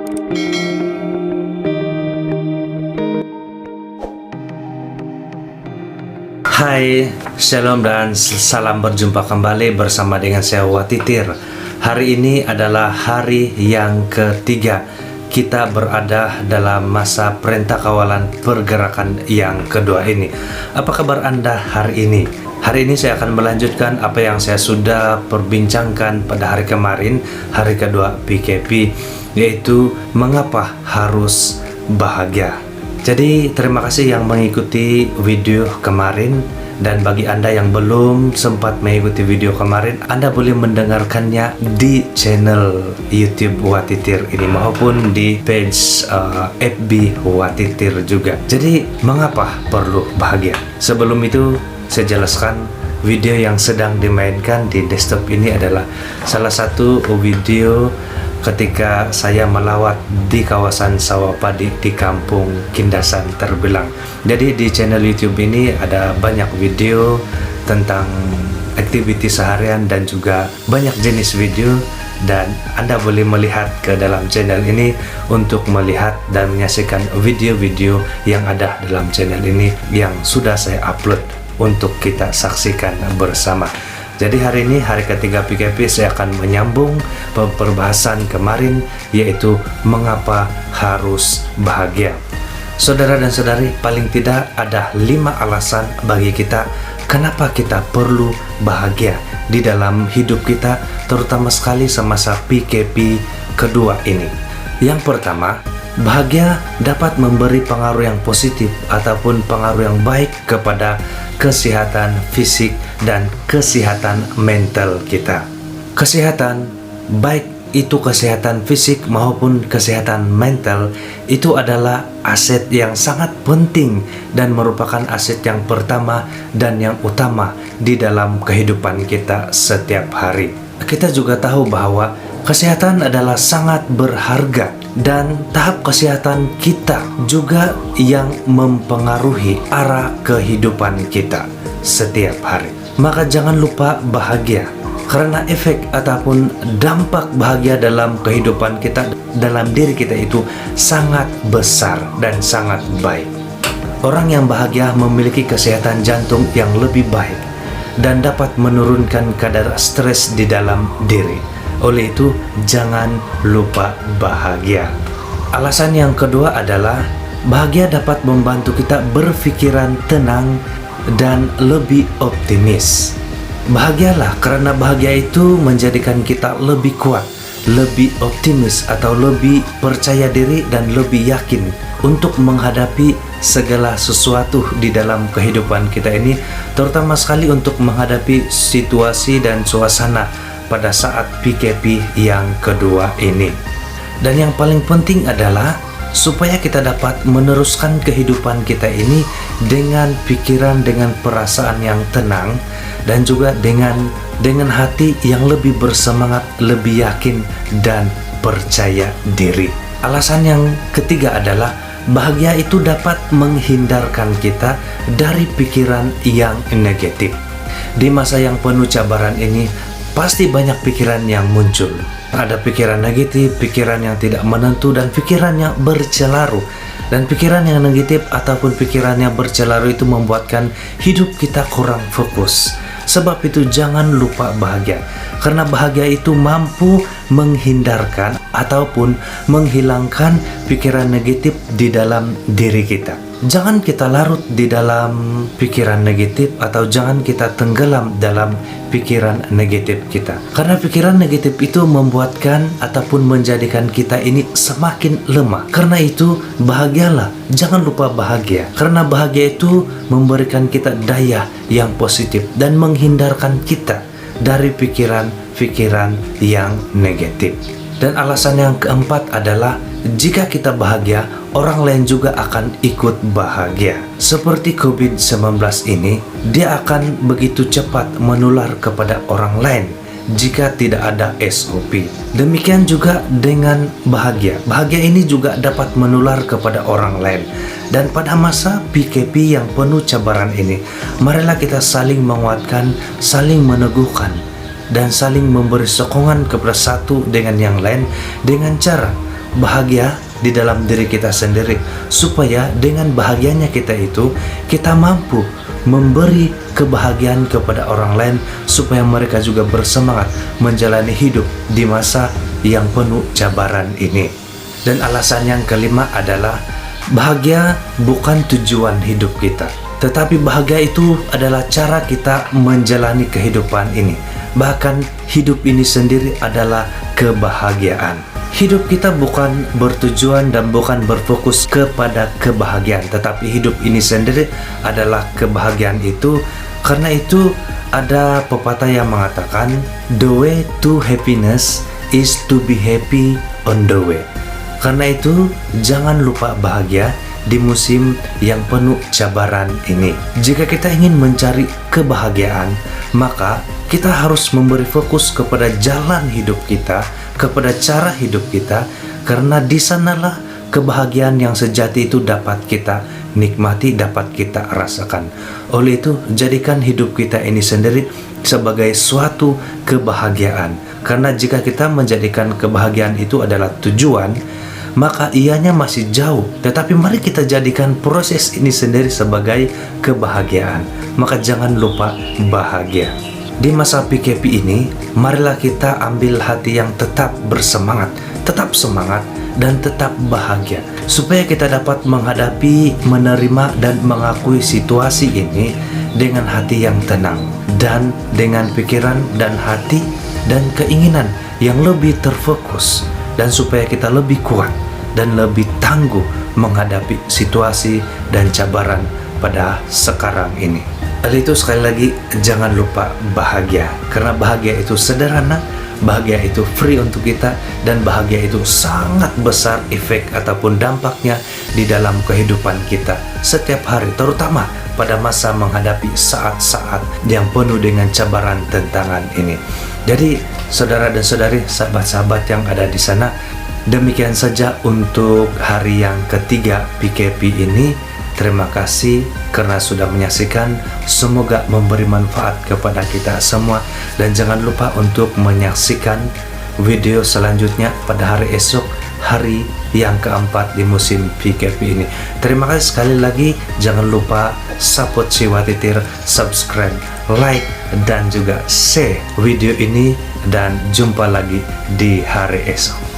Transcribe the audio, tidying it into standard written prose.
Hai, shalom dan salam berjumpa kembali bersama dengan saya Watitir. Hari ini adalah hari yang ketiga kita berada dalam masa perintah kawalan pergerakan yang kedua ini. Apa kabar Anda hari ini? Hari ini saya akan melanjutkan apa yang saya sudah perbincangkan pada hari kemarin, hari kedua PKP, yaitu mengapa harus bahagia. Jadi terima kasih yang mengikuti video kemarin, dan bagi Anda yang belum sempat mengikuti video kemarin, Anda boleh mendengarkannya di channel YouTube Watitir ini maupun di page FB Watitir juga. Jadi mengapa perlu bahagia? Sebelum itu saya jelaskan, video yang sedang dimainkan di desktop ini adalah salah satu video ketika saya melawat di kawasan sawah padi di kampung Kindasan Terbilang. Jadi di channel YouTube ini ada banyak video tentang aktivitas seharian dan juga banyak jenis video, dan Anda boleh melihat ke dalam channel ini untuk melihat dan menyaksikan video-video yang ada dalam channel ini yang sudah saya upload untuk kita saksikan bersama. Jadi hari ini hari ketiga PKP saya akan menyambung pembahasan kemarin, yaitu mengapa harus bahagia. Saudara dan saudari, paling tidak ada 5 alasan bagi kita kenapa kita perlu bahagia di dalam hidup kita, terutama sekali semasa PKP kedua ini. Yang pertama, bahagia dapat memberi pengaruh yang positif ataupun pengaruh yang baik kepada kesehatan fisik dan kesehatan mental kita. Kesehatan, baik itu kesehatan fisik maupun kesehatan mental, itu adalah aset yang sangat penting dan merupakan aset yang pertama dan yang utama di dalam kehidupan kita setiap hari. Kita juga tahu bahwa kesehatan adalah sangat berharga, dan tahap kesehatan kita juga yang mempengaruhi arah kehidupan kita setiap hari. Maka jangan lupa bahagia, karena efek ataupun dampak bahagia dalam kehidupan kita, dalam diri kita itu sangat besar dan sangat baik. Orang yang bahagia memiliki kesehatan jantung yang lebih baik dan dapat menurunkan kadar stres di dalam diri. Oleh itu, jangan lupa bahagia. Alasan yang kedua adalah bahagia dapat membantu kita berpikiran tenang dan lebih optimis. Bahagialah, karena bahagia itu menjadikan kita lebih kuat, lebih optimis atau lebih percaya diri dan lebih yakin untuk menghadapi segala sesuatu di dalam kehidupan kita ini, terutama sekali untuk menghadapi situasi dan suasana pada saat PKP yang kedua ini. Dan yang paling penting adalah supaya kita dapat meneruskan kehidupan kita ini dengan pikiran, dengan perasaan yang tenang, dan juga dengan hati yang lebih bersemangat, lebih yakin dan percaya diri. Alasan yang ketiga adalah bahagia itu dapat menghindarkan kita dari pikiran yang negatif. Di masa yang penuh cabaran ini, pasti banyak pikiran yang muncul. Ada pikiran negatif, pikiran yang tidak menentu, dan pikiran yang bercelaru. Dan pikiran yang negatif ataupun pikiran yang bercelaru itu membuatkan hidup kita kurang fokus. Sebab itu jangan lupa bahagia, karena bahagia itu mampu menghindarkan ataupun menghilangkan pikiran negatif di dalam diri kita. Jangan kita larut di dalam pikiran negatif, atau jangan kita tenggelam dalam pikiran negatif kita. Karena pikiran negatif itu membuatkan ataupun menjadikan kita ini semakin lemah. Karena itu bahagialah, jangan lupa bahagia. Karena bahagia itu memberikan kita daya yang positif dan menghindarkan kita dari pikiran-pikiran yang negatif. Dan alasan yang keempat adalah jika kita bahagia, orang lain juga akan ikut bahagia. Seperti COVID-19 ini, dia akan begitu cepat menular kepada orang lain jika tidak ada SOP. Demikian juga dengan bahagia. Bahagia ini juga dapat menular kepada orang lain. Dan pada masa PKP yang penuh cabaran ini, marilah kita saling menguatkan, saling meneguhkan, dan saling memberi sokongan kepada satu dengan yang lain dengan cara bahagia di dalam diri kita sendiri, supaya dengan bahagianya kita itu, kita mampu memberi kebahagiaan kepada orang lain, supaya mereka juga bersemangat menjalani hidup di masa yang penuh cabaran ini. Dan alasan yang kelima adalah bahagia bukan tujuan hidup kita, tetapi bahagia itu adalah cara kita menjalani kehidupan ini. Bahkan hidup ini sendiri adalah kebahagiaan. Hidup kita bukan bertujuan dan bukan berfokus kepada kebahagiaan, tetapi hidup ini sendiri adalah kebahagiaan itu. Karena itu ada pepatah yang mengatakan, the way to happiness is to be happy on the way. Karena itu jangan lupa bahagia di musim yang penuh cabaran ini. Jika kita ingin mencari kebahagiaan, maka kita harus memberi fokus kepada jalan hidup kita, kepada cara hidup kita, karena di sanalah kebahagiaan yang sejati itu dapat kita nikmati, dapat kita rasakan. Oleh itu, jadikan hidup kita ini sendiri sebagai suatu kebahagiaan. Karena jika kita menjadikan kebahagiaan itu adalah tujuan, maka ianya masih jauh. Tetapi mari kita jadikan proses ini sendiri sebagai kebahagiaan. Maka jangan lupa bahagia. Di masa PKP ini, marilah kita ambil hati yang tetap bersemangat, tetap semangat, dan tetap bahagia, supaya kita dapat menghadapi, menerima, dan mengakui situasi ini dengan hati yang tenang, dan dengan pikiran dan hati dan keinginan yang lebih terfokus, dan supaya kita lebih kuat dan lebih tangguh menghadapi situasi dan cabaran pada sekarang ini. Oleh itu sekali lagi, jangan lupa bahagia, karena bahagia itu sederhana, bahagia itu free untuk kita, dan bahagia itu sangat besar efek ataupun dampaknya di dalam kehidupan kita setiap hari, terutama pada masa menghadapi saat-saat yang penuh dengan cabaran tantangan ini. Jadi saudara dan saudari, sahabat-sahabat yang ada di sana, demikian saja untuk hari yang ketiga PKP ini. Terima kasih karena sudah menyaksikan. Semoga memberi manfaat kepada kita semua. Dan jangan lupa untuk menyaksikan video selanjutnya pada hari esok, hari yang keempat di musim PKP ini. Terima kasih sekali lagi. Jangan lupa support Siwa Titir, subscribe, like, dan juga share video ini. Dan jumpa lagi di hari esok.